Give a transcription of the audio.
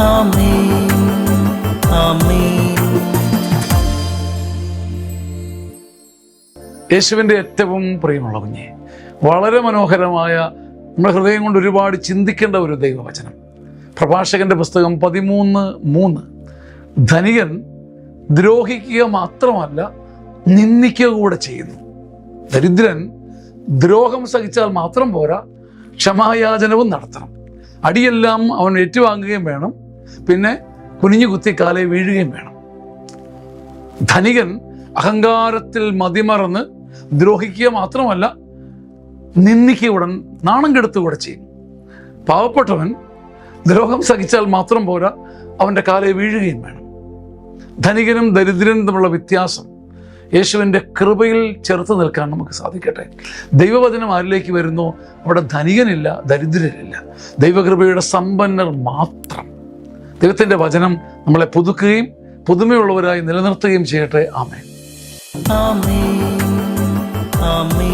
ആമേൻ ആമേൻ. യേശുവിൻ്റെ ഏറ്റവും പ്രിയമുള്ള കുഞ്ഞെ, വളരെ മനോഹരമായ, നമ്മുടെ ഹൃദയം കൊണ്ട് ഒരുപാട് ചിന്തിക്കേണ്ട ഒരു ദൈവവചനം. പ്രഭാഷകന്റെ പുസ്തകം 13:3. ധനികൻ ദ്രോഹിക്കുക മാത്രമല്ല, നിന്ദിക്കുക കൂടെ ചെയ്യുന്നു. ദരിദ്രൻ ദ്രോഹം സഹിച്ചാൽ മാത്രം പോരാ, ക്ഷമായാചനവും നടത്തണം. അടിയെല്ലാം അവൻ ഏറ്റുവാങ്ങുകയും വേണം, പിന്നെ കുനിഞ്ഞു കുത്തി കാലെ വീഴുകയും വേണം. ധനികൻ അഹങ്കാരത്തിൽ മതിമറന്ന് ദ്രോഹിക്കുക മാത്രമല്ല, നിന്ദിക്കുക ഉടൻ നാണം കെടുത്തുകൂടെ ചെയ്യും. പാവപ്പെട്ടവൻ ദ്രോഹം സഹിച്ചാൽ മാത്രം പോരാ, അവൻ്റെ കാലെ വീഴുകയും വേണം. ധനികനും ദരിദ്രനും തമ്മിലുള്ള വ്യത്യാസം യേശുവിൻ്റെ കൃപയിൽ ചെറുത്ത് നിൽക്കാൻ നമുക്ക് സാധിക്കട്ടെ. ദൈവവചനം ആരിലേക്ക് വരുന്നു, അവിടെ ധനികനില്ല, ദരിദ്രരില്ല, ദൈവകൃപയുടെ സമ്പന്നർ മാത്രം. ദൈവത്തിൻ്റെ വചനം നമ്മളെ പുതുക്കുകയും പുതുമയുള്ളവരായി നിലനിർത്തുകയും ചെയ്യട്ടെ. ആമേൻ ആമേൻ ആമേൻ.